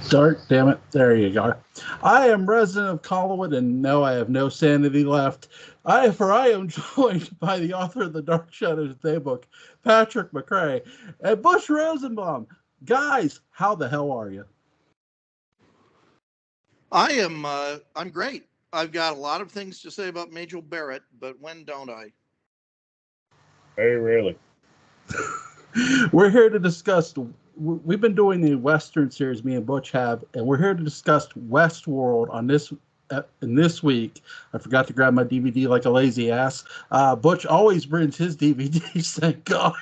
Dark, damn it. There you go. I am resident of Collinwood, and no, I have no sanity left. I am joined by the author of the Dark Shadows Daybook, Patrick McCray, and Butch Rosenbalm. Guys, how the hell are you? I'm great. I've got a lot of things to say about Majel Barrett, but when don't I? Very rarely. We're here to discuss. We've been doing the Western series, me and Butch have, and we're here to discuss Westworld on this. In this week, I forgot to grab my DVD like a lazy ass. Butch always brings his DVDs, thank God.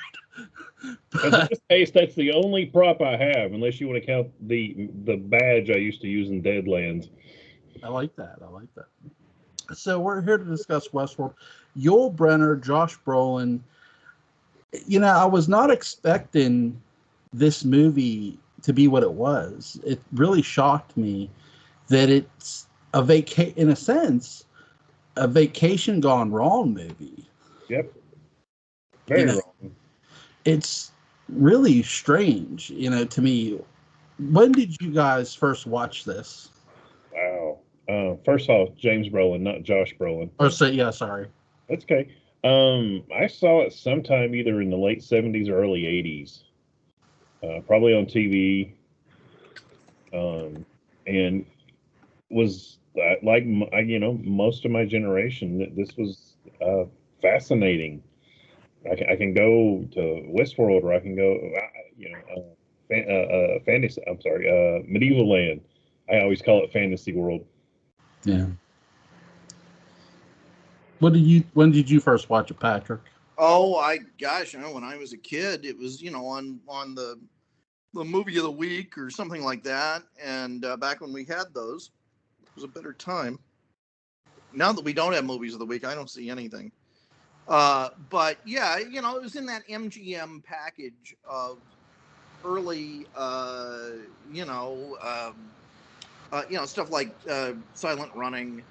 In this case, that's the only prop I have, unless you want to count the badge I used to use in Deadlands. I like that. So we're here to discuss Westworld. Yul Brynner, Josh Brolin. You know, I was not expecting this movie to be what it was. It really shocked me that it's in a sense, a vacation gone wrong movie. Yep. Very wrong. It's really strange, to me. When did you guys first watch this? Wow. First off, James Brolin, not Josh Brolin. Sorry. That's okay. I saw it sometime either in the late 70s or early 80s. Probably on TV. And was like, most of my generation, this was fascinating. I can go to Westworld, or I can go, fantasy. I'm sorry, medieval land. I always call it fantasy world. Yeah. When did you first watch it, Patrick? Oh, when I was a kid, it was on the movie of the week or something like that. And back when we had those, it was a better time. Now that we don't have movies of the week, I don't see anything. But yeah, it was in that MGM package of early, stuff like Silent Running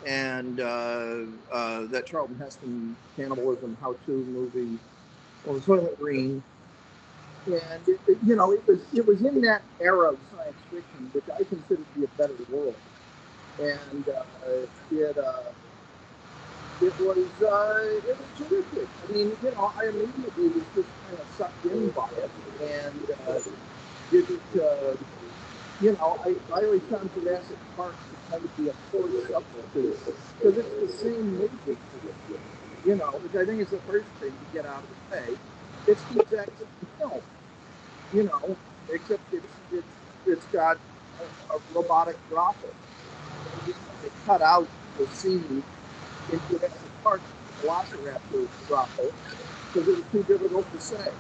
and that Charlton Heston cannibalism how-to movie, or Soylent Green. And it was in that era of science fiction, which I consider to be a better world. And it was terrific. I mean, I immediately was just kind of sucked in by it, and didn't. I always found Jurassic Park to kind of be a poor substitute because it's the same movie, which I think is the first thing to get out of the way. It's the exact same film, except it's got a robotic dropper. They cut out the scene in Jurassic Park, the Velociraptor dropper, because it was too difficult to say.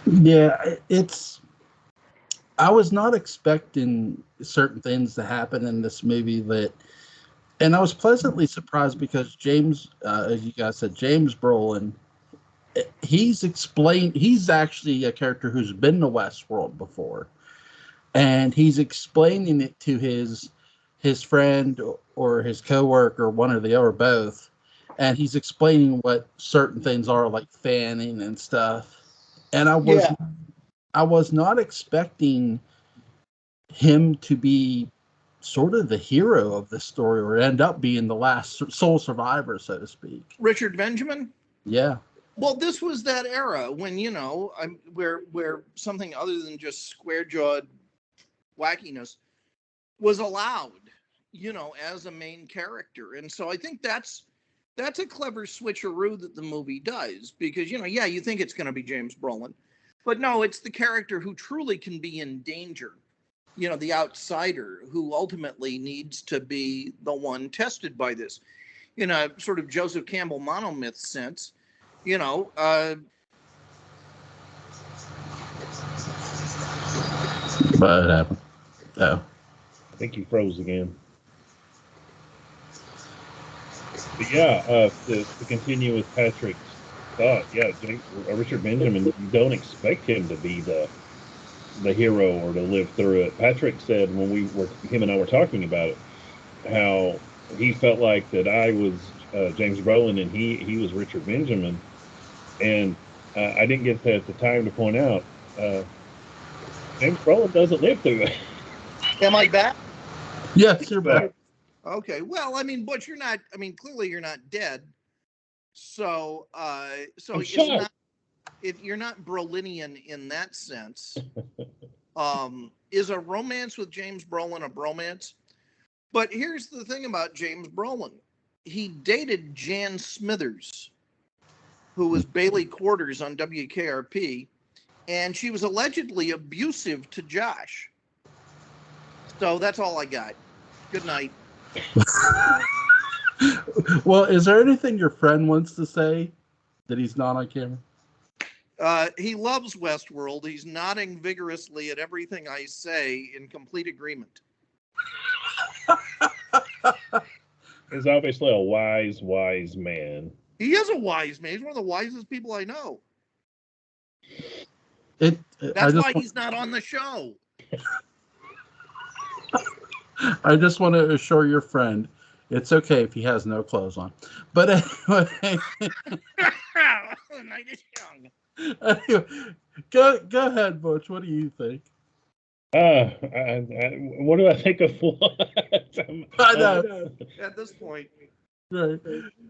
Yeah, I was not expecting certain things to happen in this movie and I was pleasantly surprised because James, as you guys said, James Brolin, he's actually a character who's been to Westworld before, and he's explaining it to his friend or his coworker, one or the other, or both, and he's explaining what certain things are, like fanning and stuff. And I was not expecting him to be sort of the hero of the story, or end up being the last sole survivor, so to speak. Richard Benjamin? Yeah. Well, this was that era when, where something other than just square-jawed wackiness was allowed, as a main character. And so I think that's a clever switcheroo that the movie does, because, you think it's going to be James Brolin, but no, it's the character who truly can be in danger, the outsider who ultimately needs to be the one tested by this, in a sort of Joseph Campbell monomyth sense, What happened? Oh. I think you froze again. But yeah, to continue with Patrick's thought, Richard Benjamin, you don't expect him to be the hero or to live through it. Patrick said when him and I were talking about it, how he felt like that I was James Brolin and he was Richard Benjamin, and I didn't get the time to point out James Brolin doesn't live through it. Am I back? Yes, you're back. Okay. Well, I mean, Butch, you're not. I mean, clearly you're not dead. So, it's not. If you're not Brolinian in that sense, is a romance with James Brolin a bromance? But here's the thing about James Brolin: he dated Jan Smithers, who was Bailey Quarters on WKRP, and she was allegedly abusive to Josh. So that's all I got. Good night. Well, is there anything your friend wants to say that he's not on camera? He loves Westworld. He's nodding vigorously at everything I say in complete agreement. He's obviously a wise man. He is a wise man. He's one of the wisest people I know. That's why he's not on the show. I just want to assure your friend it's okay if he has no clothes on. But anyway, the night is young. Anyway, go ahead, Butch. What do you think? What do I think of what? I know. At this point. Right.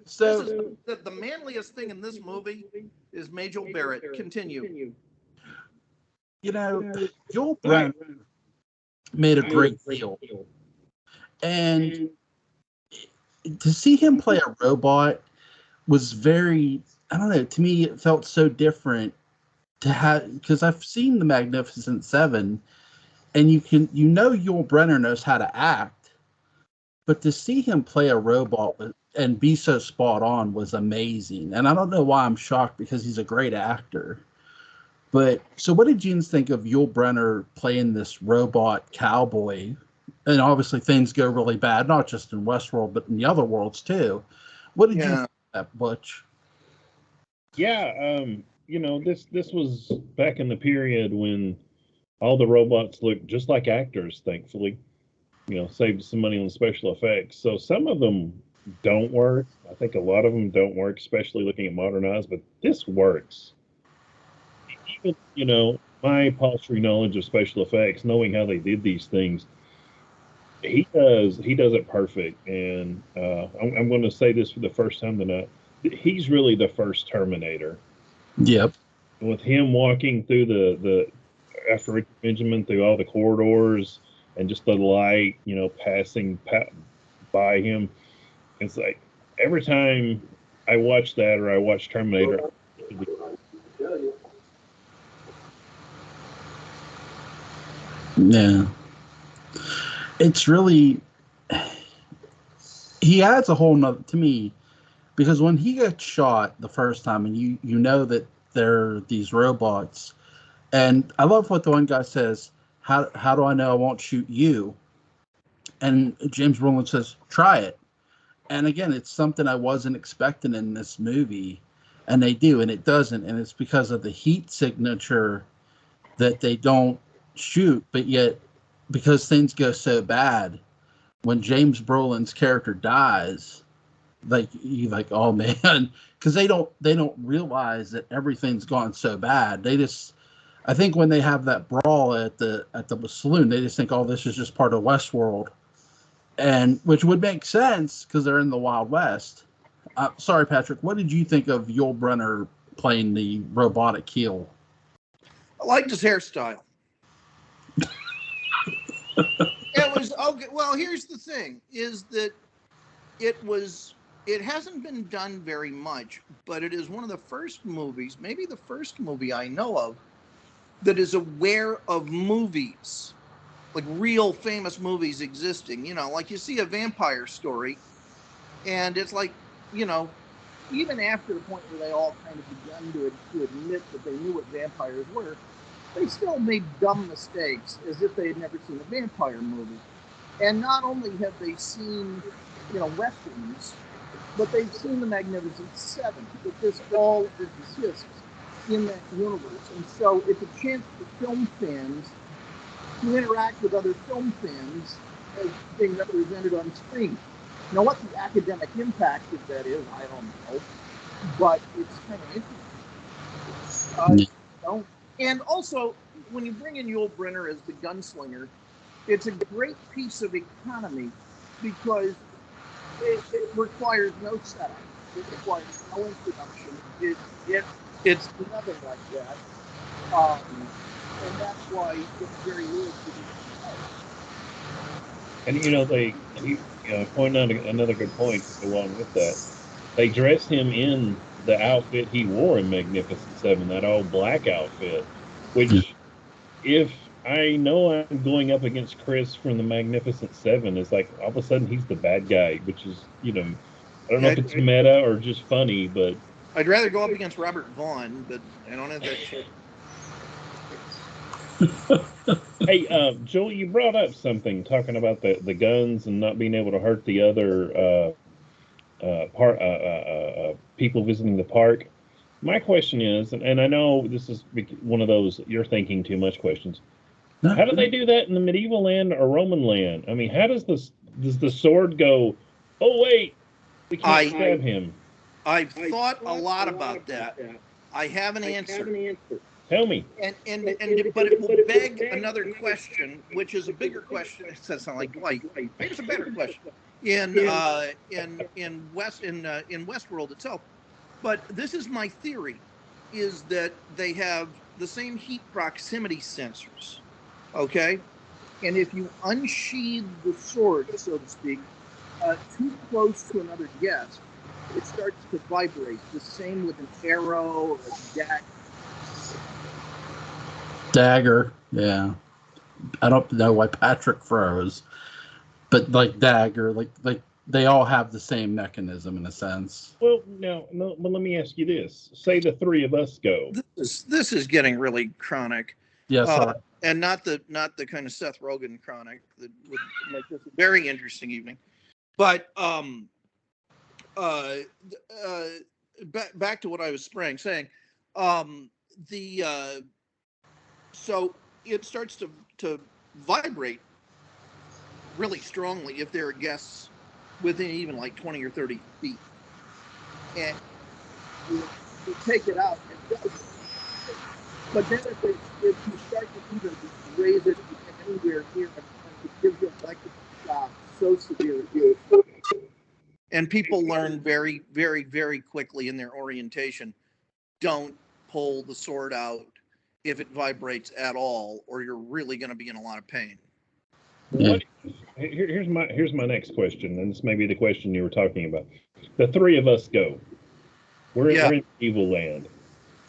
So the manliest thing in this movie is Majel Barrett. Continue. You know, Joel Brenner made a great deal. And to see him play a robot was very, I don't know, to me it felt so different to have, because I've seen The Magnificent Seven, and you know Joel Brenner knows how to act, but to see him play a robot and be so spot on was amazing. And I don't know why I'm shocked, because he's a great actor. But so what did you think of Yul Brynner playing this robot cowboy? And obviously things go really bad, not just in Westworld, but in the other worlds too. What did you think of that, Butch? Yeah, this was back in the period when all the robots looked just like actors, thankfully. Saved some money on special effects. So some of them don't work. I think a lot of them don't work, especially looking at modern eyes, but this works. Even, my paltry knowledge of special effects, knowing how they did these things, he does it perfect. And I'm going to say this for the first time tonight. He's really the first Terminator. Yep. With him walking through the after Richard Benjamin through all the corridors and just the light, passing by him. It's like every time I watch that or I watch Terminator, yeah, it's really, he adds a whole nother to me, because when he gets shot the first time and you know that they're these robots, and I love what the one guy says, how do I know I won't shoot you? And James Brolin says, try it. And again, it's something I wasn't expecting in this movie, and they do, and it doesn't, and it's because of the heat signature that they don't shoot, but yet because things go so bad, when James Brolin's character dies, you oh man, because they don't realize that everything's gone so bad. They just, I think when they have that brawl at the saloon, they just think, oh, this is just part of Westworld, and which would make sense because they're in the Wild West. Sorry, Patrick, what did you think of Yul Brynner playing the robotic keel? I liked his hairstyle. It was okay. Well, here's the thing: is that it hasn't been done very much, but it is one of the first movies, maybe the first movie I know of, that is aware of movies, like real famous movies existing. Like you see a vampire story, and it's like, even after the point where they all kind of begun to admit that they knew what vampires were, they still made dumb mistakes as if they had never seen a vampire movie. And not only have they seen, Westerns, but they've seen The Magnificent Seven, that this all exists in that universe. And so it's a chance for film fans to interact with other film fans as being represented on screen. Now, what the academic impact of that is, I don't know, but it's kind of interesting. And also, when you bring in Yul Brynner as the gunslinger, it's a great piece of economy because it requires no setup. It requires no introduction. It's nothing like that. And that's why it's very weird to be. And they point out another good point along with that. They dressed him in the outfit he wore in Magnificent Seven, that all black outfit, which if I know I'm going up against Chris from the Magnificent Seven, it's like all of a sudden he's the bad guy, which is, I don't know if it's meta or just funny, but I'd rather go up against Robert Vaughn, but I don't have that shit. Hey, Joel, you brought up something talking about the guns and not being able to hurt the other people visiting the park. My question is, and I know this is one of those you're thinking too much questions. No. How do they do that in the medieval land or Roman land? I mean, how does the sword go? Oh wait, we can't stab him. I've thought a lot about that. I have an answer. Tell me. But it will beg another question, which is a bigger question. It doesn't sound like Dwight. Here's a better question. In Westworld itself. But this is my theory: is that they have the same heat proximity sensors. Okay, and if you unsheathe the sword, so to speak, too close to another guest, it starts to vibrate. The same with an arrow or a dagger. Yeah, I don't know why Patrick froze, but like dagger, like they all have the same mechanism in a sense. Well, no, but let me ask you this: say the three of us go. This is getting really chronic. Yes, and not the kind of Seth Rogen chronic that would make this a very interesting evening. But back to what I was saying. So it starts to vibrate really strongly if there are guests within even like 20 or 30 feet, and you take it out. But then if you start to even raise it anywhere near, it gives you an electrical shock so severe. And people learn very, very, very quickly in their orientation, don't pull the sword out if it vibrates at all, or you're really going to be in a lot of pain. Here's my next question, and this may be the question you were talking about. The three of us go. We're in evil land.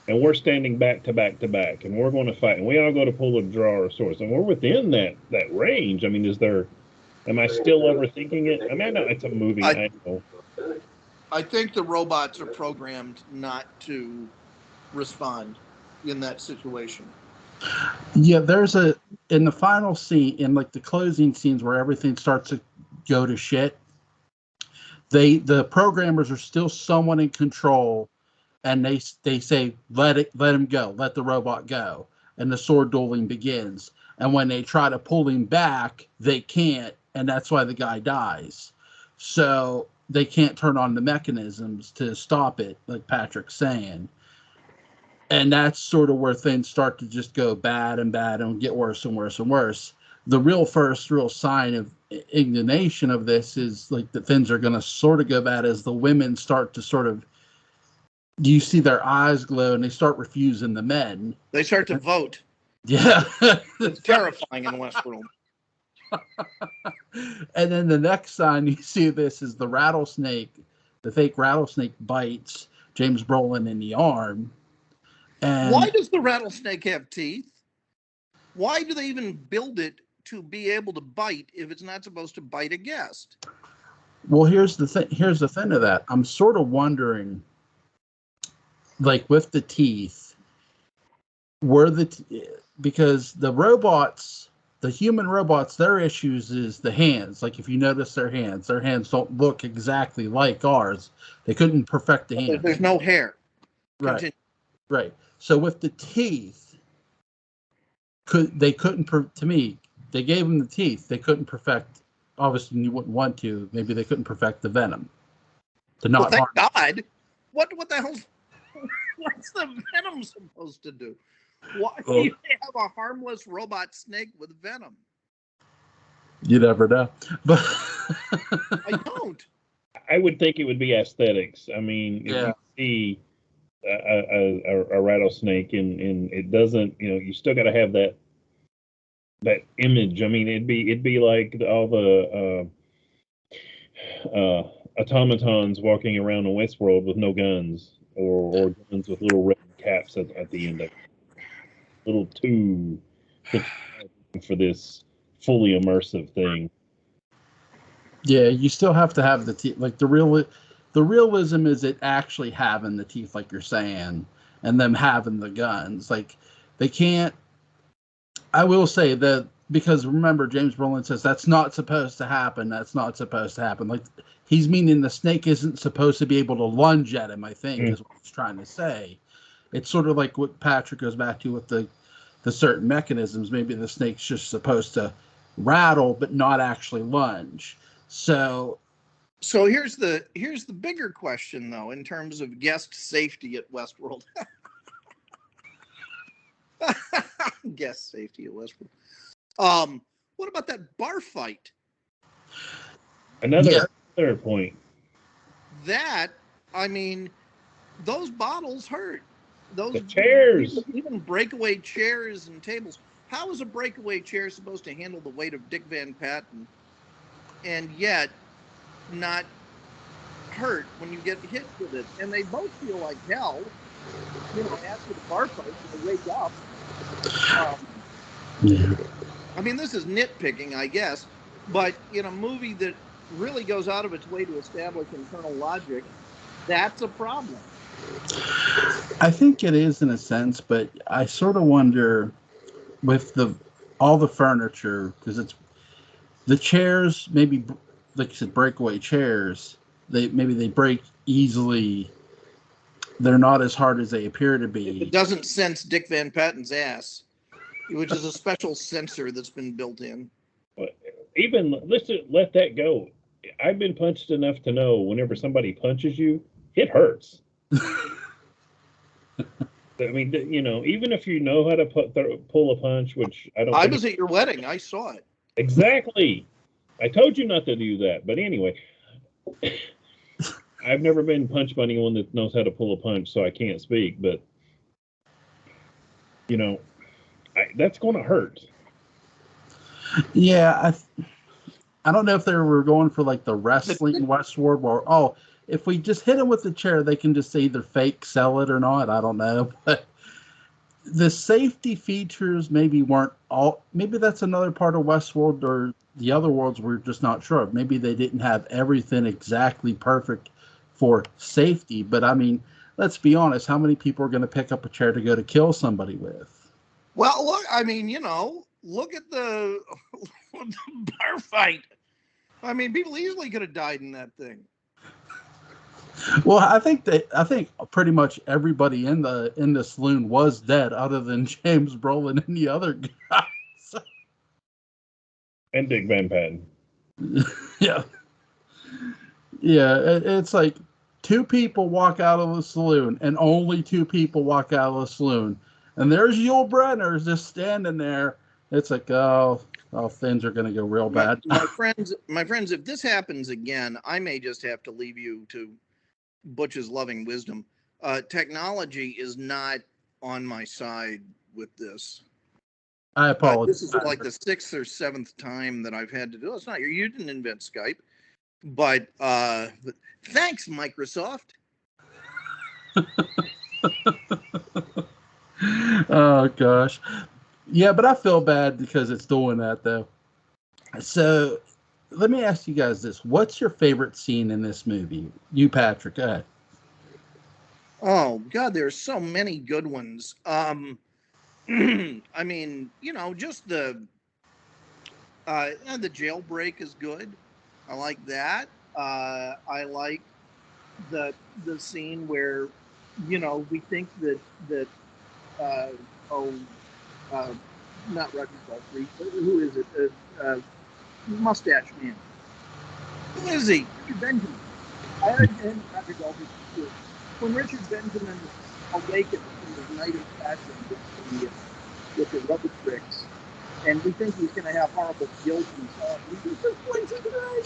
And we're standing back to back to back, and we're going to fight, and we all go to pull a draw our swords, and we're within that range. I mean, am I still overthinking it? I mean, I know it's a movie. I know. I think the robots are programmed not to respond in that situation. Yeah, in the final scene, in like the closing scenes where everything starts to go to shit, the programmers are still somewhat in control. And they say, let him go, let the robot go. And the sword dueling begins. And when they try to pull him back, they can't. And that's why the guy dies. So they can't turn on the mechanisms to stop it, like Patrick's saying. And that's sort of where things start to just go bad and get worse and worse and worse. The real sign of indignation of this is like that things are going to sort of go bad as the women start to sort of, you see their eyes glow and they start refusing the men. They start to vote. Yeah. It's terrifying in Westworld. And then the next sign you see this is the fake rattlesnake bites James Brolin in the arm. And why does the rattlesnake have teeth? Why do they even build it to be able to bite if it's not supposed to bite a guest? Well, here's the thing of that. I'm sort of wondering, like with the teeth, because the human robots, their issues is the hands. Like if you notice their hands don't look exactly like ours. They couldn't perfect the hands. There's no hair. Right. So with the teeth, to me, they gave them the teeth. They couldn't perfect. Obviously, you wouldn't want to. Maybe they couldn't perfect the venom. Thank God. What the hell? What's the venom supposed to do? Why do you have a harmless robot snake with venom? You never know. But I don't. I would think it would be aesthetics. I mean, if Yeah. you see a rattlesnake and it doesn't, you still got to have that image. I mean, it'd be like all the automatons walking around in Westworld with no guns or guns with little red caps at the end of it. A little too for this fully immersive thing. Yeah, you still have to have the teeth. Like the realism is it actually having the teeth, like you're saying, and them having the guns. Like they can't. I will say that because remember, James Brolin says that's not supposed to happen. That's not supposed to happen. Like he's meaning the snake isn't supposed to be able to lunge at him. I think is what he's trying to say. It's sort of like what Patrick goes back to with the certain mechanisms. Maybe the snake's just supposed to rattle, but not actually lunge. So here's the bigger question though, in terms of guest safety at Westworld. Guest safety at Westworld. What about that bar fight? Another point. That, I mean, those bottles hurt. Those the chairs, even breakaway chairs and tables. How is a breakaway chair supposed to handle the weight of Dick Van Patten, and yet not hurt when you get hit with it? And they both feel like hell, after the bar fight, they wake up. I mean, this is nitpicking, I guess, but in a movie that really goes out of its way to establish internal logic, that's a problem. I think it is in a sense, but I sort of wonder with all the furniture, because it's the chairs, maybe like you said, breakaway chairs. They break easily. They're not as hard as they appear to be. It doesn't sense Dick Van Patten's ass, which is a special sensor that's been built in. Even let's let that go. I've been punched enough to know whenever somebody punches you, it hurts. I mean, even if you know how to pull a punch, which I don't. I was at your wedding. I saw it. Exactly. I told you not to do that. But anyway, I've never been punched by anyone that knows how to pull a punch, so I can't speak. But, that's going to hurt. Yeah, I don't know if they were going for like the wrestling Westworld where, if we just hit them with the chair, they can just either fake sell it or not. I don't know. But the safety features maybe weren't all. Maybe that's another part of Westworld or the other worlds we're just not sure of. Maybe they didn't have everything exactly perfect for safety. But I mean, let's be honest. How many people are going to pick up a chair to go to kill somebody with? Well, look, I mean, look at the bar fight. I mean, people easily could have died in that thing. Well, I think pretty much everybody in the saloon was dead, other than James Brolin and the other guys. And Dick Van Patten. Yeah, it's like 2 people walk out of the saloon, and only 2 people walk out of the saloon, and there's Yul Brynner just standing there. It's like, things are going to go real bad. My friends, if this happens again, I may just have to leave you to Butch's loving wisdom. Technology is not on my side with this. I apologize. This is like the 6th or 7th time that I've had to do it. It's not you didn't invent Skype, but thanks, Microsoft. Oh gosh. Yeah, but I feel bad because it's doing that though. So let me ask you guys this. What's your favorite scene in this movie? You, Patrick, go ahead. Oh God, there's so many good ones. I mean, just the jailbreak is good. I like that. I like the scene where, we think that not Rosenbalm, who is it? Mustache man. Who is he? Richard Benjamin. I heard him, Patrick Aldrich, when Richard Benjamin awakens from his knight of fashion with the rubber tricks, and we think he's going to have horrible guilt and so on. He's just going to die.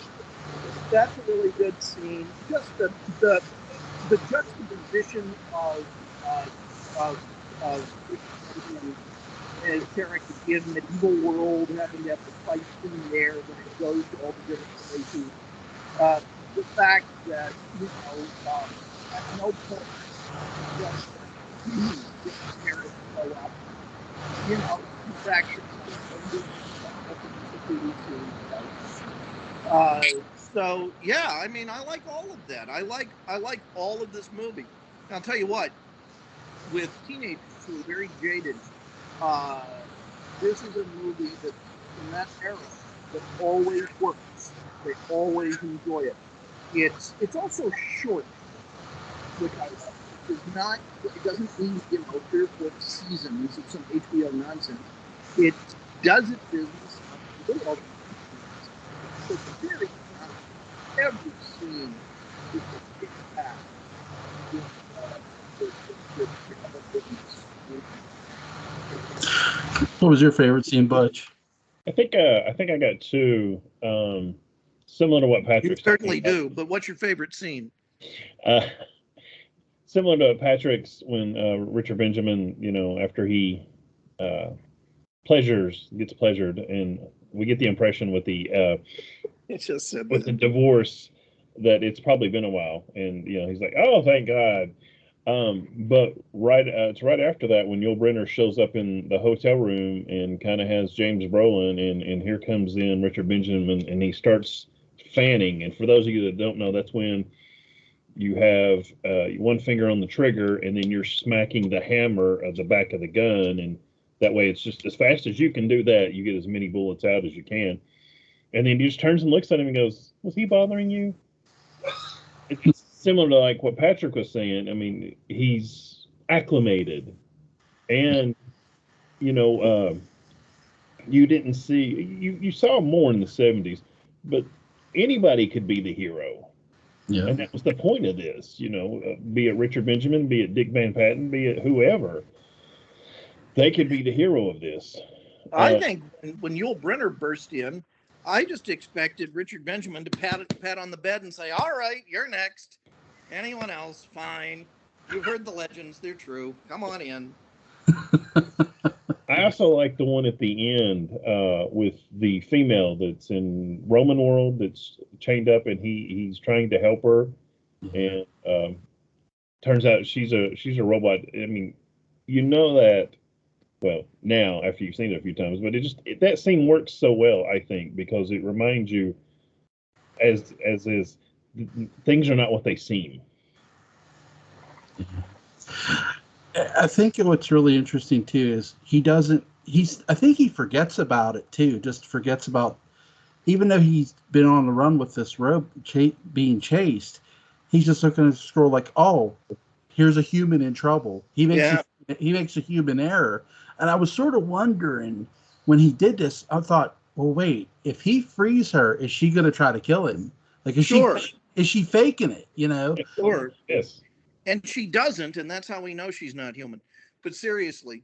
That's a really good scene. Just the juxtaposition of his character in the medieval world, having to have the fight scene there when it goes to all the different places. The fact that, at no point does the character show up. He's actually so yeah, I mean, I like all of that. I like all of this movie. And I'll tell you what, with teenagers who are very jaded, this is a movie that in that era that always works. They always enjoy it. It's also short, which I love. It doesn't mean 3 or 4 seasons of some HBO nonsense. It does its business. It's very every scene is packed What was your favorite scene, Butch? I think I got two, similar to what You Patrick certainly do, but what's your favorite scene? Similar to Patrick's when Richard Benjamin, after he gets pleasured, and we get the impression with the It just said with the divorce that it's probably been a while, and he's like, oh, thank God. But it's right after that when Yul Brynner shows up in the hotel room and kind of has James Brolin, and here comes in Richard Benjamin, and he starts fanning. And for those of you that don't know, that's when you have one finger on the trigger, and then you're smacking the hammer at the back of the gun, and that way it's just as fast as you can do that, you get as many bullets out as you can. And then he just turns and looks at him and goes, was he bothering you? It's similar to like what Patrick was saying. I mean, he's acclimated, and you didn't see you saw more in the 70s, but anybody could be the hero. Yeah. And that was the point of this, be it Richard Benjamin, be it Dick Van Patten, be it whoever, they could be the hero of this. I think when Yul Brynner burst in, I just expected Richard Benjamin to pat on the bed and say, all right, you're next. Anyone else, fine. You've heard the legends. They're true. Come on in. I also like the one at the end with the female that's in Roman world that's chained up, and he's trying to help her, and turns out she's a robot. I mean, that. Well, now after you've seen it a few times, but that scene works so well, I think, because it reminds you, as is, things are not what they seem. I think what's really interesting too is I think he forgets about it too. Just forgets about, even though he's been on the run with this rope being chased, he's just looking at the scroll like, oh, here's a human in trouble. He makes a human error. And I was sort of wondering when he did this, I thought, well, wait, if he frees her, is she going to try to kill him? Like, is she faking it? Sure. Yes. And she doesn't, and that's how we know she's not human. But seriously,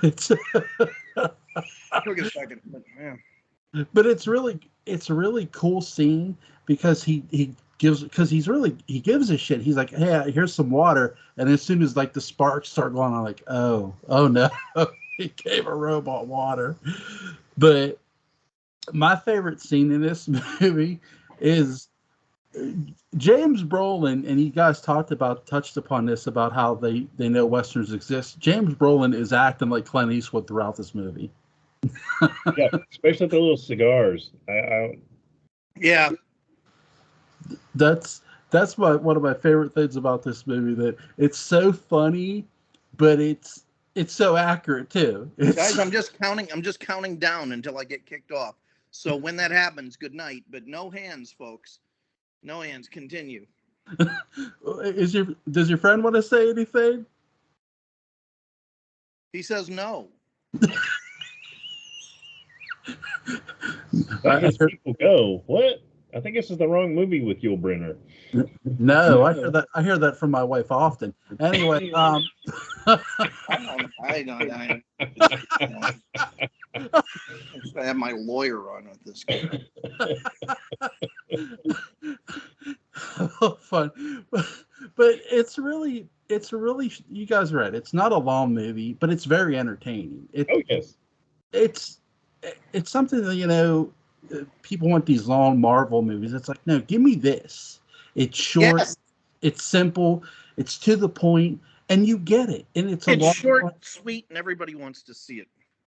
It's took a second. but it's a really cool scene because he gives a shit. He's like, hey, here's some water, and as soon as like the sparks start going, I'm like, oh no, he gave a robot water. But my favorite scene in this movie is James Brolin, and you guys touched upon this about how they know westerns exist. James Brolin is acting like Clint Eastwood throughout this movie. Yeah, especially the little cigars. Yeah. That's one of my favorite things about this movie, that it's so funny, but it's so accurate too. Guys, I'm just counting down until I get kicked off. So when that happens, good night. But no hands, folks. No hands. Continue. Does your friend want to say anything? He says no. People go, what? I think this is the wrong movie with Yul Brynner. No, I hear that from my wife often. Anyway, I don't. I have my lawyer on with this guy. Fun, but it's really, you guys are right. It's not a long movie, but it's very entertaining. Oh yes, it's something that people want these long Marvel movies. It's like, no, give me this. It's short, Yes, it's simple, it's to the point, and you get it. And it's short, sweet, and everybody wants to see it.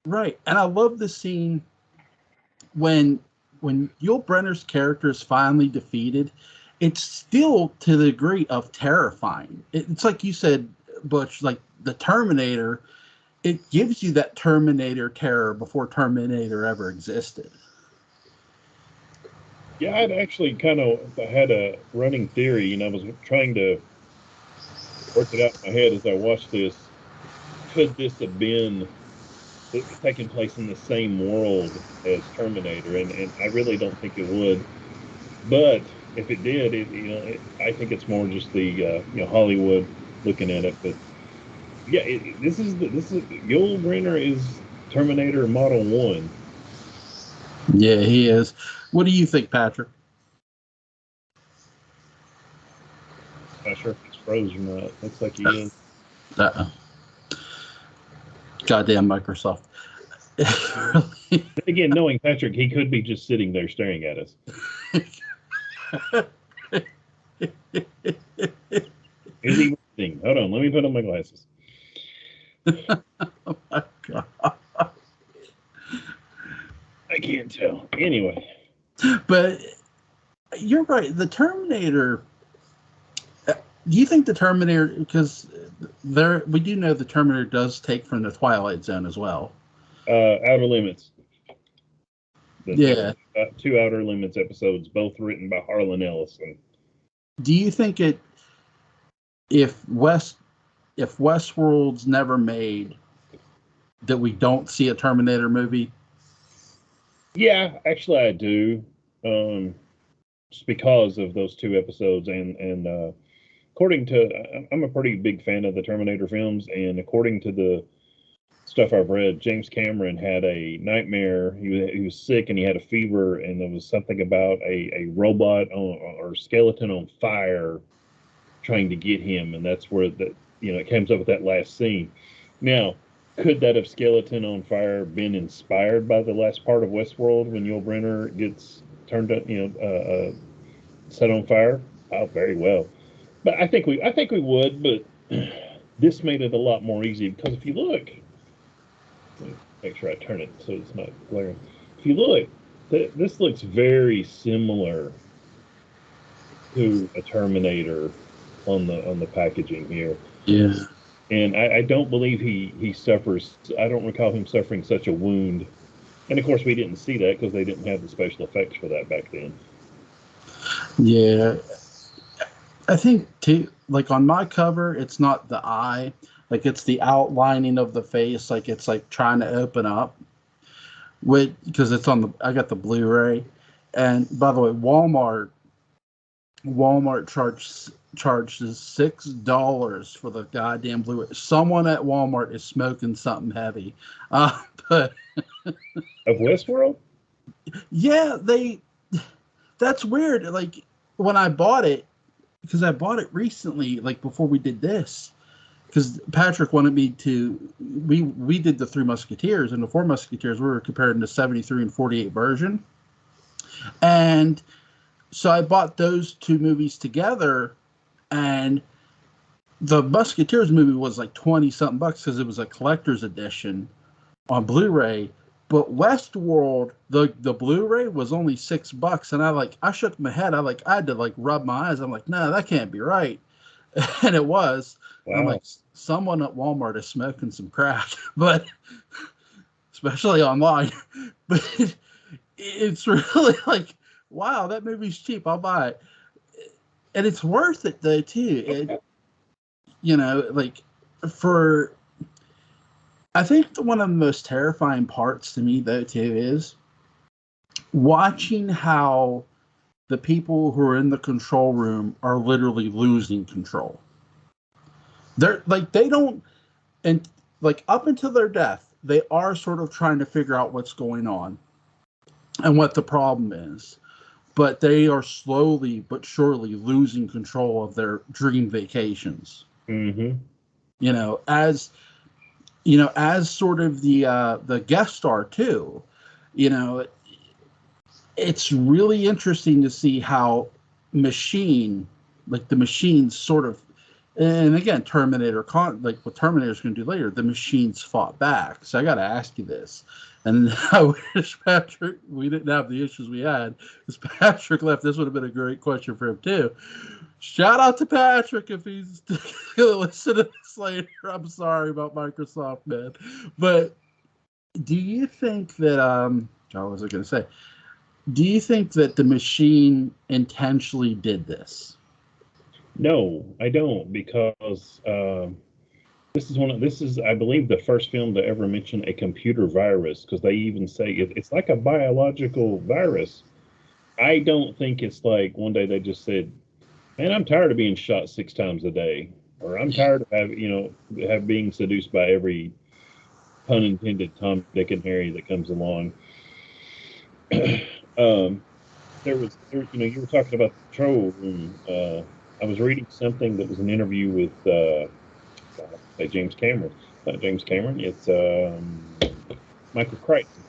Right. And I love the scene when Yul Brynner's character is finally defeated. It's still to the degree of terrifying. It's like you said, Butch, like the Terminator. It gives you that Terminator terror before Terminator ever existed. yeah. I'd actually kind of had a running theory, I was trying to work it out in my head as I watched this. Could this have been taking place in the same world as Terminator? And I really don't think it would. But if it did, I think it's more just the Hollywood looking at it. But yeah, this is Yul Brynner is Terminator Model 1. Yeah, he is. What do you think, Patrick? Not sure if he's frozen or not. Looks like he is. Uh-oh. Goddamn Microsoft. Again, knowing Patrick, he could be just sitting there staring at us. Is he listening? Hold on, let me put on my glasses. Oh my God. I can't tell. Anyway. But you're right. The Terminator. Do you think the Terminator, because we do know the Terminator does take from the Twilight Zone as well. Outer Limits. Yeah. 2 Outer Limits episodes, both written by Harlan Ellison. Do you think if Westworld's never made, that we don't see a Terminator movie? Yeah, actually I do. Just because of those 2 episodes and according to, I'm a pretty big fan of the Terminator films, and according to the stuff I've read, James Cameron had a nightmare. He was sick and he had a fever, and there was something about a robot or skeleton on fire trying to get him, and that's where it comes up with that last scene. Now, could that have skeleton on fire been inspired by the last part of Westworld when Yul Brynner gets turned up, set on fire? Oh, very well. But I think we would, but this made it a lot more easy because if you look, make sure I turn it so it's not glaring. If you look, this looks very similar to a Terminator on the packaging here. Yeah. And I don't believe he suffers. I don't recall him suffering such a wound. And of course, we didn't see that because they didn't have the special effects for that back then. Yeah. I think too, like on my cover, it's not the eye, like it's the outlining of the face, like it's like trying to open up. Because I got the Blu-ray, and by the way, Walmart charges $6 for the goddamn Blu-ray. Someone at Walmart is smoking something heavy, but of Westworld. Yeah, that's weird. Like when I bought it, because I bought it recently, like before we did this, because Patrick wanted me to. We did the Three Musketeers, and the Four Musketeers we were comparing the 73 and 48 version, and so I bought those 2 movies together, and the Musketeers movie was like 20 something bucks because it was a collector's edition on Blu-ray. But Westworld, the Blu-ray was only $6, and I shook my head. I had to rub my eyes. I'm like, no, that can't be right, and it was. Wow. I'm like, someone at Walmart is smoking some crack, but especially online. But it's really like, wow, that movie's cheap. I'll buy it, and it's worth it though too. For. I think one of the most terrifying parts to me, though, too, is watching how the people who are in the control room are literally losing control. They're like, they don't, and like up until their death, they are sort of trying to figure out what's going on and what the problem is. But they are slowly but surely losing control of their dream vacations. Mm-hmm. As as sort of the guest star too. You know, it's really interesting to see how the machines sort of, and again, like what Terminator's going to do later, the machines fought back. So I got to ask you this, and I wish Patrick, we didn't have the issues we had, because Patrick left. This would have been a great question for him too. Shout out to Patrick if he's going to listen to this later. I'm sorry about Microsoft, man. But do you think that, what was I going to say? Do you think that the machine intentionally did this? No, I don't, because this is, I believe, the first film to ever mention a computer virus, because they even say it's like a biological virus. I don't think it's like one day they just said, man, I'm tired of being shot 6 times a day, or I'm tired of having, being seduced by every, pun intended, Tom, Dick, and Harry that comes along. You were talking about the control room. I was reading something that was an interview with James Cameron. It's not James Cameron. It's Michael Crichton.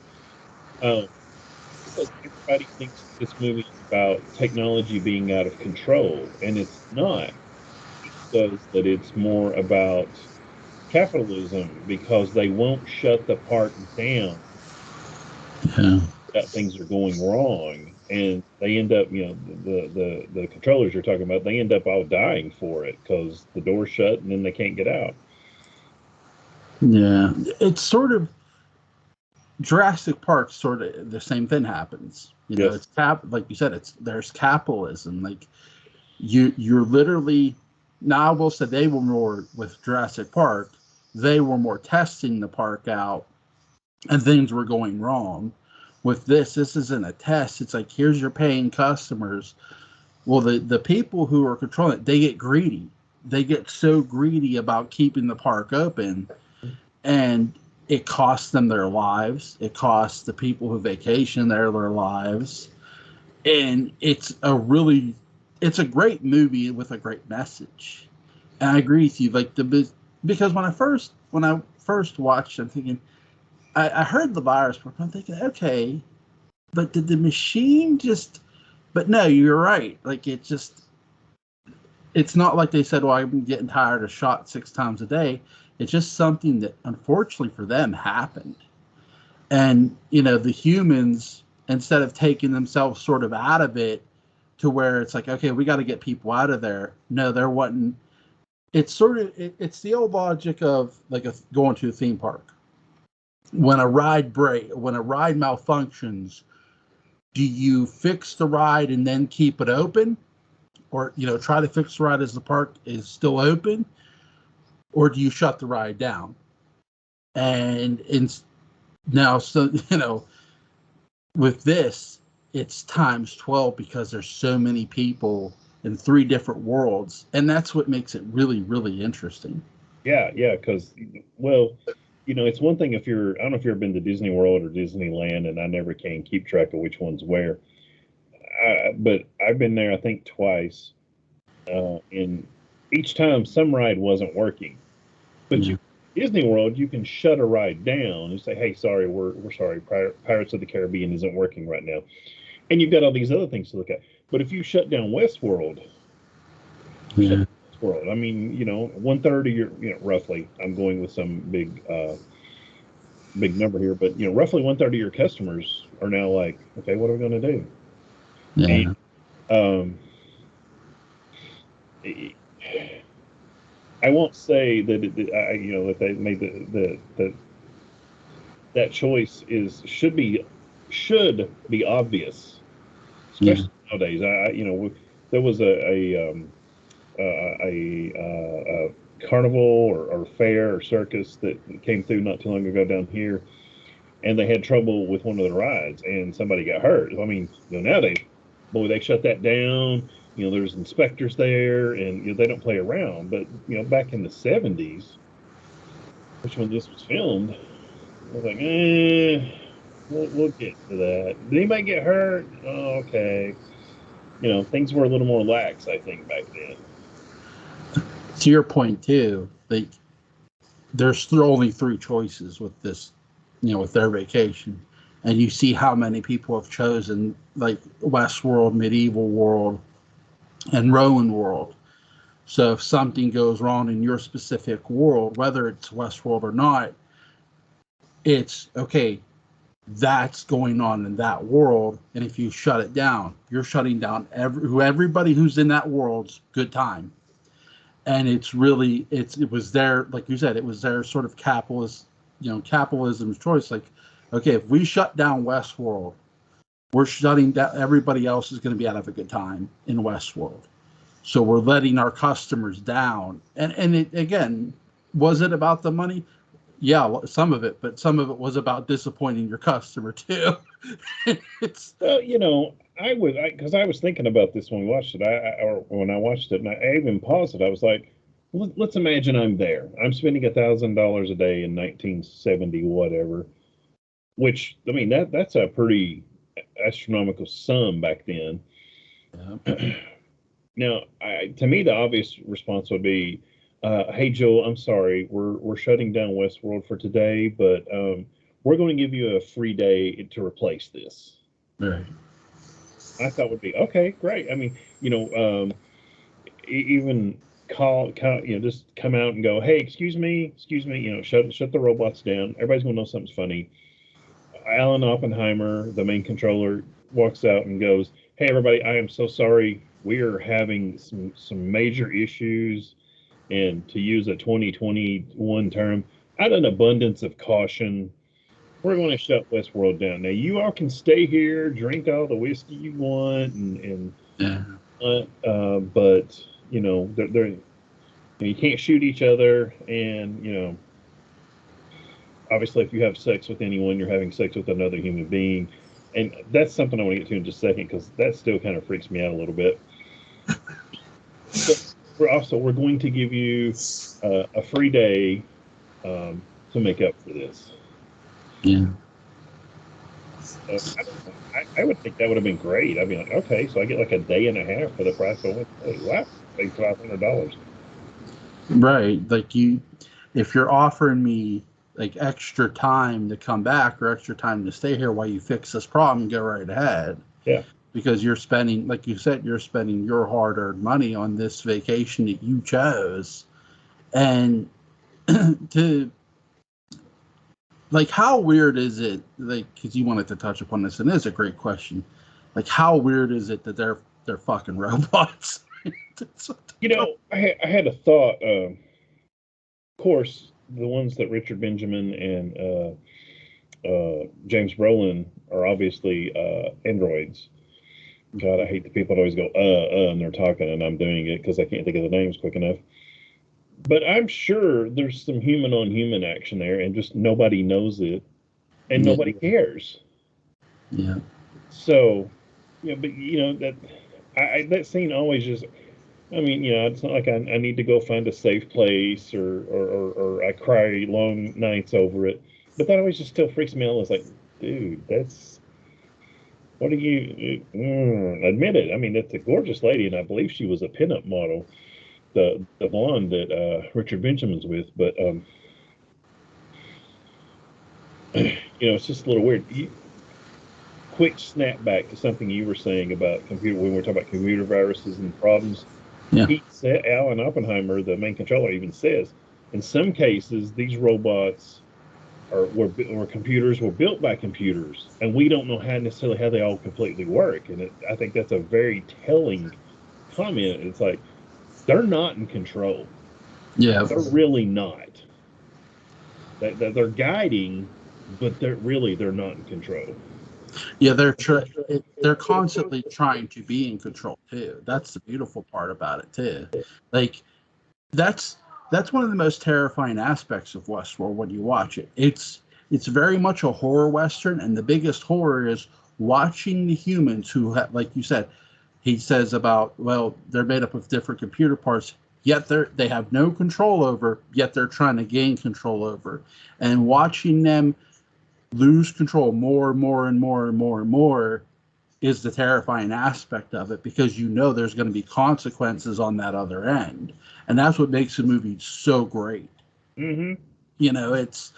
Because everybody thinks this movie is about technology being out of control, and it's not. He says that it's more about capitalism, because they won't shut the park down. Yeah. That things are going wrong, and they end up, the controllers you're talking about, they end up all dying for it because the door's shut and then they can't get out. Yeah, it's sort of Jurassic Park. Sort of the same thing happens. Yes. It's like you said. There's capitalism. Like you're literally. Now I will say they were more with Jurassic Park. They were more testing the park out, and things were going wrong. With this isn't a test. It's like, here's your paying customers. Well, the people who are controlling it, they get greedy. They get so greedy about keeping the park open, and it costs them their lives. It costs the people who vacation there their lives. And it's a great movie with a great message. And I agree with you. Like because when I first watched, I'm thinking, I heard the virus, but I'm thinking, okay, but did the machine just? But no, you're right. Like it's not like they said, well, I'm getting tired of shot 6 times a day. It's just something that, unfortunately for them, happened. And the humans, instead of taking themselves sort of out of it, to where it's like, okay, we got to get people out of there. No, they're wanting. It's sort of it's the old logic of like going to a theme park. When a ride malfunctions, do you fix the ride and then keep it open, or try to fix the ride as the park is still open, or do you shut the ride down? And now, so with this, it's times 12 because there's so many people in 3 different worlds, and that's what makes it really, really interesting. Yeah, because, well, it's one thing if I don't know if you've ever been to Disney World or Disneyland, and I never can keep track of which one's where. But I've been there, I think, twice, and each time some ride wasn't working. But Disney World, you can shut a ride down and say, "Hey, sorry, we're sorry, Pirates of the Caribbean isn't working right now," and you've got all these other things to look at. But if you shut down Westworld, I mean, 1/3 of your, roughly, I'm going with some big number here, but roughly 1/3 of your customers are now like, okay, what are we going to do? Yeah. And, I won't say that that they made that choice should be obvious, especially nowadays. There was a carnival or fair or circus that came through not too long ago down here, and they had trouble with one of the rides, and somebody got hurt. I mean, nowadays boy, they shut that down. There's inspectors there, and they don't play around. But back in the '70s, which when this was filmed, I was like, we'll get to that. Did anybody get hurt? Oh, okay. Things were a little more lax, I think, back then. To your point too, like there's only three choices with this, with their vacation, and you see how many people have chosen like Westworld, Medieval World, and Rowan World. So if something goes wrong in your specific world, whether it's Westworld or not, it's okay. That's going on in that world, and if you shut it down, you're shutting down everybody who's in that world's good time. And it was their, like you said, it was their sort of capitalism's choice. Like, okay, if we shut down Westworld, we're shutting down, everybody else is going to be out of a good time in Westworld. So we're letting our customers down. And it, again, was it about the money? Yeah, some of it, but some of it was about disappointing your customer too. Well, because I was thinking about this when we watched it, or when I watched it, and I even paused it. I was like, let's imagine I'm there. I'm spending $1,000 a day in 1970, whatever. Which, I mean, that's a pretty astronomical sum back then. Yeah. Now, to me, the obvious response would be, "Hey, Joel, I'm sorry, we're shutting down Westworld for today, but we're going to give you a free day to replace this." Right. I thought would be okay, great. I mean, even call, just come out and go, "Hey, excuse me, shut the robots down. Everybody's going to know something's funny." Alan Oppenheimer, the main controller, walks out and goes, "Hey, everybody, I am so sorry. We are having some major issues, and to use a 2021 term, out of an abundance of caution, we're going to shut Westworld down. Now, you all can stay here, drink all the whiskey you want, and yeah. But they're you can't shoot each other, and obviously, if you have sex with anyone, you're having sex with another human being." And that's something I want to get to in just a second, because that still kind of freaks me out a little bit. But we're going to give you a free day to make up for this. Yeah. I would think that would have been great. I'd be like, okay, so I get like a day and a half for the price of one day. Wow, paid $500. Right. Like if you're offering me like extra time to come back or extra time to stay here while you fix this problem, go right ahead. Yeah. Because you're spending, like you said, you're spending your hard-earned money on this vacation that you chose. And how weird is it, because you wanted to touch upon this, and it is a great question. Like, how weird is it that they're fucking robots? I had a thought. Of course, the ones that Richard Benjamin and James Brolin are obviously androids. God, I hate the people that always go, and they're talking, and I'm doing it because I can't think of the names quick enough. But I'm sure there's some human on human action there, and just nobody knows it, and nobody cares. Yeah. So, but that scene always just, I mean, it's not like I need to go find a safe place or I cry long nights over it. But that always just still freaks me out. It's like, dude, what do you admit it? I mean, it's a gorgeous lady, and I believe she was a pinup model, the blonde that Richard Benjamin's with. But it's just a little weird. Quick snap back to something you were saying about computer when we were talking about computer viruses and problems. Yeah. He said, Alan Oppenheimer, the main controller, even says, in some cases, these robots or computers were built by computers, and we don't know necessarily how they all completely work. And I think that's a very telling comment. It's like, they're not in control. Yeah. They're really not. They're guiding, but they're not in control. Yeah, they're constantly trying to be in control too. That's the beautiful part about it too. Like that's one of the most terrifying aspects of Westworld when you watch it. It's very much a horror western, and the biggest horror is watching the humans who have, like you said, he says about, well, they're made up of different computer parts, yet they have no control over, yet they're trying to gain control over. And watching them lose control more and more and more and more and more is the terrifying aspect of it, because you know there's going to be consequences on that other end. And that's what makes the movie so great. Mm-hmm. You know, it's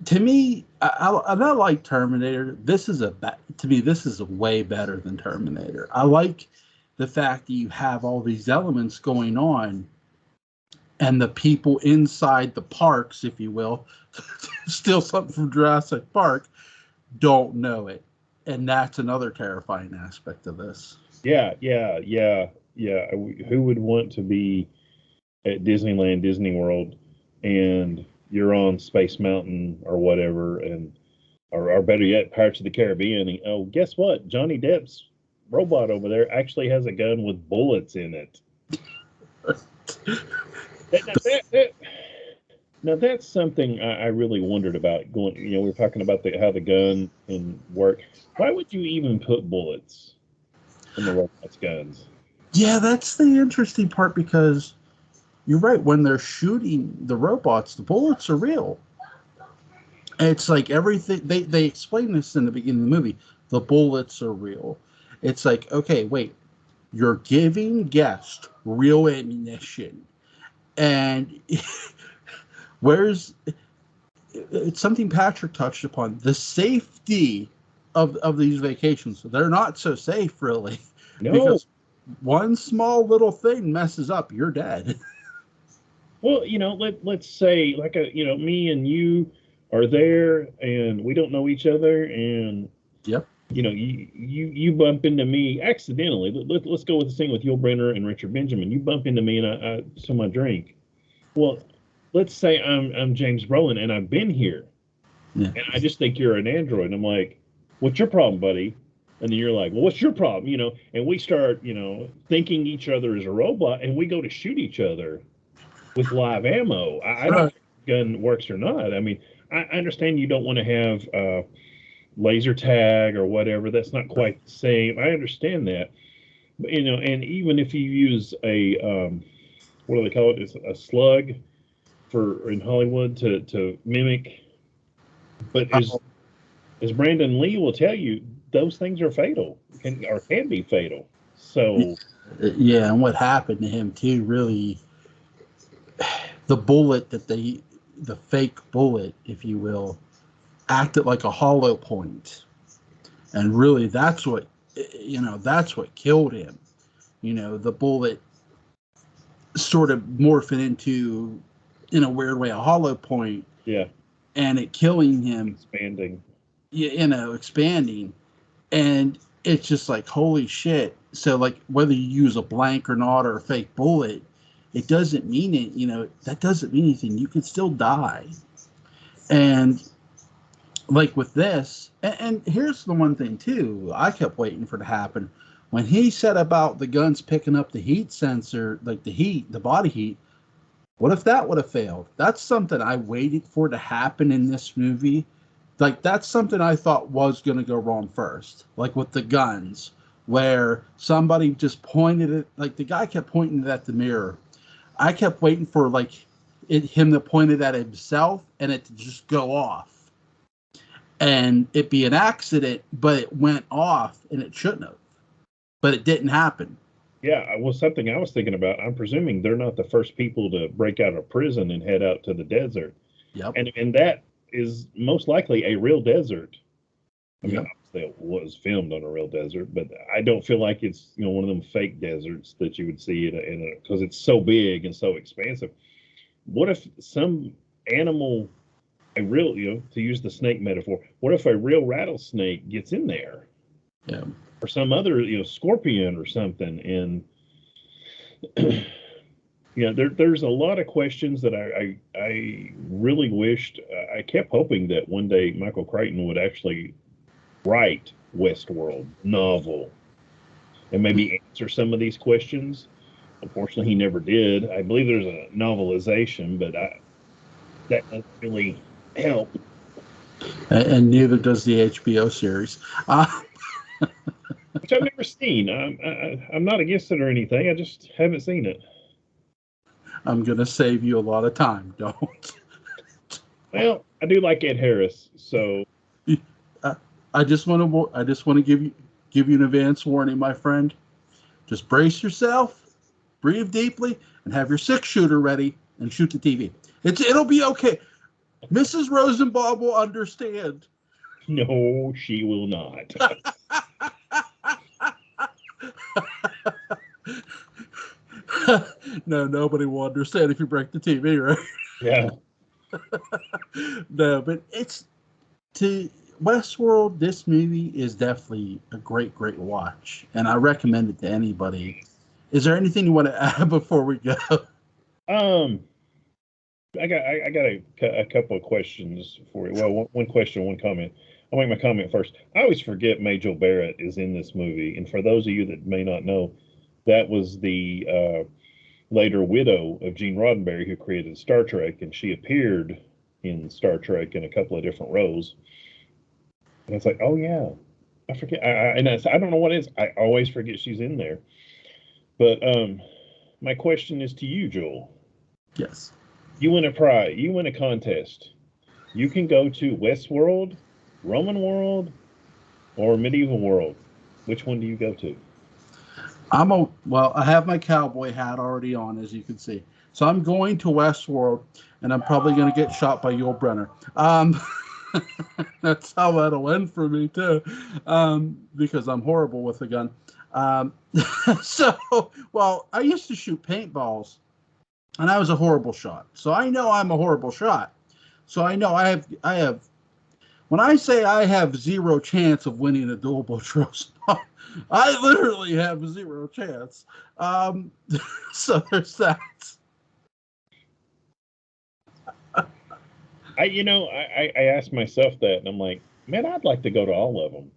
to me, I like Terminator. To me, this is way better than Terminator. I like the fact that you have all these elements going on, and the people inside the parks, if you will, steal something from Jurassic Park, don't know it. And that's another terrifying aspect of this. Yeah. Who would want to be at Disneyland, Disney World, and you're on Space Mountain or whatever, or better yet, Pirates of the Caribbean, and oh, guess what? Johnny Depp's robot over there actually has a gun with bullets in it. Now that's something I really wondered about. Going, we're talking about how the gun can work. Why would you even put bullets in the robot's guns? Yeah, that's the interesting part, because you're right. When they're shooting the robots, the bullets are real. It's like everything they explain this in the beginning of the movie. The bullets are real. It's like, okay, wait, you're giving guests real ammunition, and where's it's something Patrick touched upon, the safety of these vacations. They're not so safe, really. No. Because one small little thing messes up, you're dead. Well, let's say, like, me and you are there and we don't know each other, and Yep. You bump into me accidentally. Let's go with the thing with Yul Brynner and Richard Benjamin. You bump into me and I spill my drink. Well, let's say I'm James Brolin and I've been here, Yeah. and I just think you're an android. And I'm like, "What's your problem, buddy?" And then you're like, "Well, what's your problem?" And we start, thinking each other is a robot, and we go to shoot each other with live ammo. I don't know if the gun works or not. I mean, I understand you don't want to have laser tag or whatever. That's not quite the same. I understand that, but, and even if you use a what do they call it? It's a slug for in Hollywood to mimic. But as Brandon Lee will tell you, those things are fatal, can be fatal. So yeah, and what happened to him too, really, the bullet the fake bullet, if you will, acted like a hollow point, and really that's what killed him. The bullet sort of morphing into, in a weird way, a hollow point. Yeah. And it killing him, expanding, and it's just like, holy shit. So, like, whether you use a blank or not, or a fake bullet, it doesn't mean it. That doesn't mean anything. You could still die. And like with this, and here's the one thing too, I kept waiting for to happen. When he said about the guns picking up the heat sensor, like the body heat, what if that would have failed? That's something I waited for to happen in this movie. Like, that's something I thought was going to go wrong first. Like with the guns, where somebody just pointed it, like the guy kept pointing it at the mirror. I kept waiting for him to point it at himself and it to just go off. And it be an accident, but it went off and it shouldn't have. But it didn't happen. Yeah, well, something I was thinking about, I'm presuming they're not the first people to break out of prison and head out to the desert. Yep. And that is most likely a real desert. I mean, Yep. obviously it was filmed on a real desert, but I don't feel like it's, one of them fake deserts that you would see because it's so big and so expansive. What if some animal, a real, to use the snake metaphor, what if a real rattlesnake gets in there? Yeah. Or some other, scorpion or something. And, there's a lot of questions that I really wished, I kept hoping that one day Michael Crichton would actually write Westworld novel and maybe answer some of these questions. Unfortunately, he never did. I believe there's a novelization, but that doesn't really help. And neither does the HBO series. which I've never seen. I'm not against it or anything. I just haven't seen it. I'm going to save you a lot of time. Don't. Well, I do like Ed Harris, so I just want to give you an advance warning, my friend. Just brace yourself, breathe deeply, and have your 6-shooter ready and shoot the TV. It'll be okay. Mrs. Rosenbaum will understand. no, she will not. No, nobody will understand if you break the TV, right? Yeah. No, but it's to Westworld. This movie is definitely a great watch, and I recommend it to anybody. Is there anything you want to add before we go? Um, I got a couple of questions for you. Well, one question, one comment. I'll make my comment first. I always forget Majel Barrett is in this movie, and for those of you that may not know, that was the later widow of Gene Roddenberry who created Star Trek, and she appeared in Star Trek in a couple of different roles. And it's like, oh yeah, I forget. I don't know what it is. I always forget she's in there. But my question is to you, Joel. Yes. You win a prize. You win a contest. You can go to Westworld, Roman World, or Medieval World. Which one do you go to? I have my cowboy hat already on, as you can see. So I'm going to Westworld, and I'm probably going to get shot by Yul Brenner. That's how that'll end for me too, because I'm horrible with a gun. I used to shoot paintballs, and I was a horrible shot. So I know I'm a horrible shot. So I know I have. When I say I have zero chance of winning a dual Butch Rosenbalm, I literally have zero chance. So there's that. I asked myself that, and I'm like, man, I'd like to go to all of them.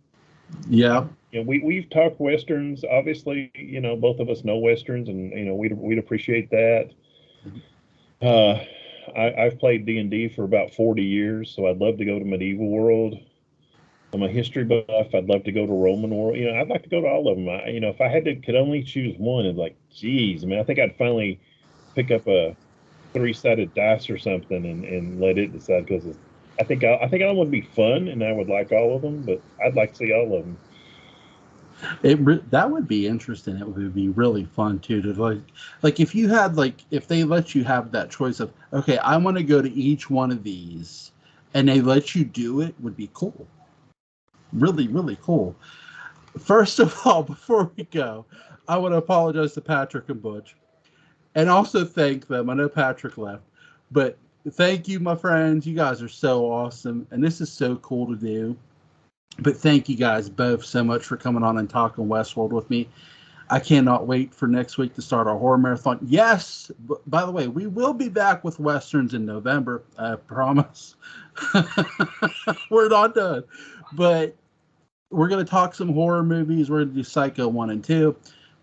Yeah. We've talked westerns. Obviously, both of us know westerns, and we'd appreciate that. I've played D&D for about 40 years, so I'd love to go to Medieval World. I'm a history buff. I'd love to go to Roman World. I'd like to go to all of them. If I could only choose one, it's like, geez, man, I think I'd finally pick up a 3-sided dice or something and let it decide, because I think I would be fun, and I would like all of them, but I'd like to see all of them. That would be interesting. It would be really fun too to like if you had if they let you have that choice of, okay, I want to go to each one of these, and they let you do it, would be cool. Really cool. First of all, before we go, I want to apologize to Patrick and Butch, and also thank them. I know Patrick left, but thank you, my friends. You guys are so awesome, and this is so cool to do. But thank you guys both so much for coming on and talking Westworld with me. I cannot wait for next week to start our horror marathon. Yes, by the way, we will be back with Westerns in November. I promise. We're not done. But we're going to talk some horror movies. We're going to do Psycho 1 and 2.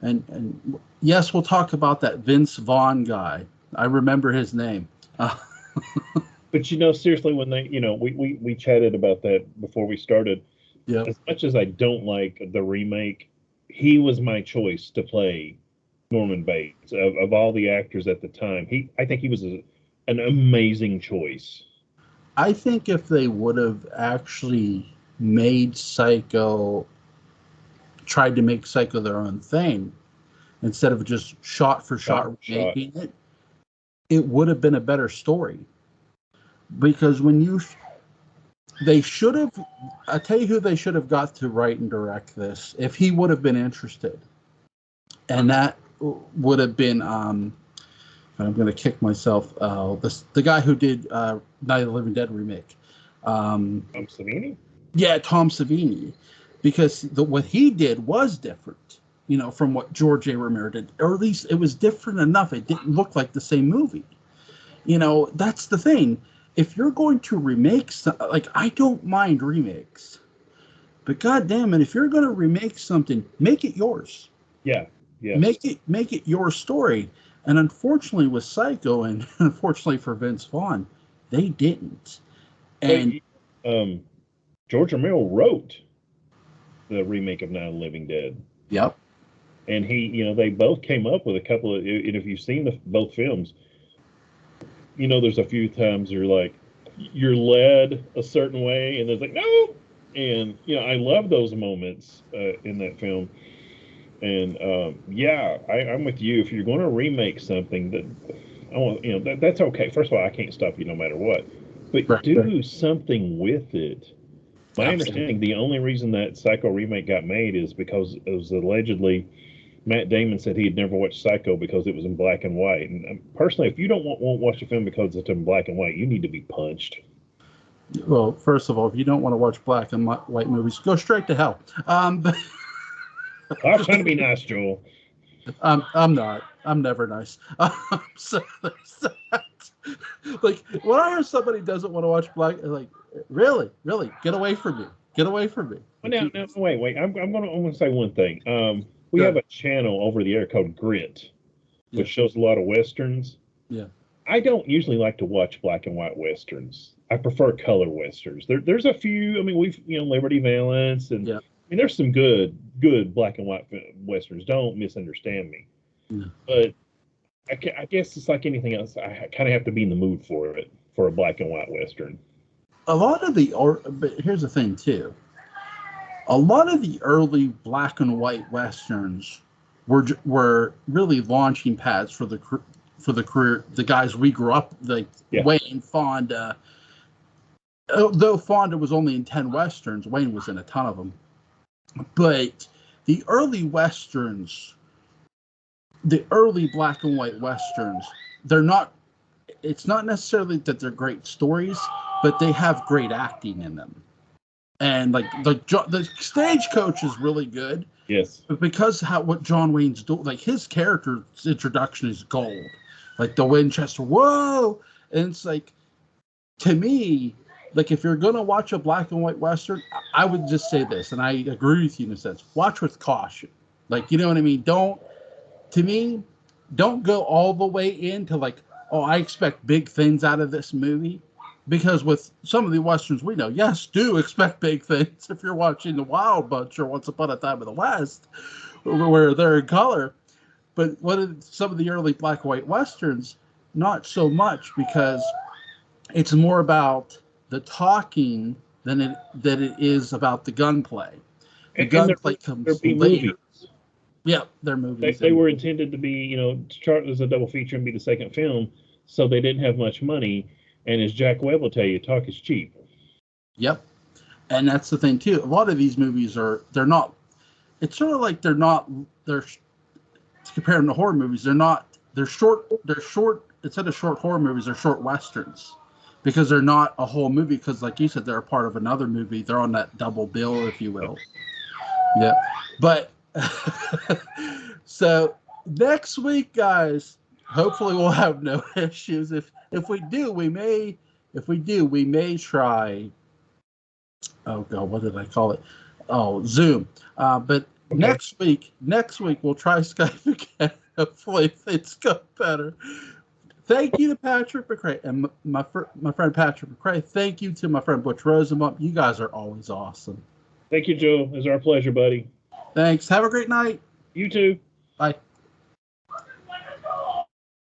And yes, we'll talk about that Vince Vaughn guy. I remember his name. But seriously, when they, we chatted about that before we started. Yep. As much as I don't like the remake, he was my choice to play Norman Bates of all the actors at the time. I think he was an amazing choice. I think if they would have actually made Psycho, tried to make Psycho their own thing, instead of just shot for shot remaking it, it would have been a better story. Because they should have, I tell you who they should have got to write and direct this, if he would have been interested. And that would have been, I'm going to kick myself, the guy who did Night of the Living Dead remake. Tom Savini? Yeah, Tom Savini. Because what he did was different, from what George A. Romero did. Or at least it was different enough. It didn't look like the same movie. That's the thing. If you're going to remake, I don't mind remakes, but God damn it, if you're going to remake something, make it yours. Yeah. Make it your story. And unfortunately, with Psycho, and unfortunately for Vince Vaughn, they didn't. And George Romero wrote the remake of Night of the Living Dead. Yep. And they both came up with a couple of, and if you've seen both films, there's a few times you're led a certain way, and there's like, no. And, I love those moments in that film. And, I'm with you. If you're going to remake something that's okay. First of all, I can't stop you no matter what, but do something with it. My understanding, the only reason that Psycho remake got made is because it was allegedly Matt Damon said he had never watched Psycho because it was in black and white. And personally, if you won't watch a film because it's in black and white, you need to be punched. Well, first of all, if you don't want to watch black and white movies, go straight to hell. But I'm trying to be nice, Joel. I'm not. I'm never nice. So there's that. Like, when I hear somebody doesn't want to watch black, like, really, get away from me. Get away from me. Well, now, wait. I'm gonna say one thing. We have a channel over the air called Grit, which shows a lot of westerns. Yeah. I don't usually like to watch black and white westerns. I prefer color westerns. There's a few. I mean, we've Liberty Valance, and I mean, there's some good black and white westerns. Don't misunderstand me. Yeah. But I guess it's like anything else. I kind of have to be in the mood for it, for a black and white western. A lot of but here's the thing too. A lot of the early black and white westerns were really launching pads for the career. The guys we grew up like Wayne, Fonda. Though Fonda was only in 10 westerns, Wayne was in a ton of them. But the early westerns, the early black and white westerns, it's not necessarily that they're great stories, but they have great acting in them. And like the Stagecoach is really good. Yes. But because what John Wayne's doing, like his character's introduction is gold. Like the Winchester, whoa! And it's like, to me, like if you're gonna watch a black and white western, I would just say this, and I agree with you in a sense. Watch with caution. Like, you know what I mean? Don't go all the way into like, oh, I expect big things out of this movie. Because with some of the westerns we know, yes, do expect big things if you're watching The Wild Bunch or Once Upon a Time in the West, where they're in color. But some of the early black and white westerns, not so much, because it's more about the talking than it is about the gunplay. The gunplay comes later. Movies. Yeah, they're movies. They were intended to be, to start as a double feature and be the second film, so they didn't have much money. And as Jack Webb will tell you, talk is cheap. Yep. And that's the thing, too. A lot of these movies they're not, it's sort of like they're to compare them to horror movies, they're short, instead of short horror movies, they're short westerns. Because they're not a whole movie, because like you said, they're a part of another movie. They're on that double bill, if you will. Yeah. But, so, next week, guys, hopefully we'll have no issues. If we do, we may try. Oh God, what did I call it? Oh, Zoom. But okay. Next week we'll try Skype again. Hopefully things go better. Thank you to Patrick McCray and my friend Patrick McCray. Thank you to my friend Butch Rosenbalm. You guys are always awesome. Thank you, Joe. It's our pleasure, buddy. Thanks. Have a great night. You too. Bye.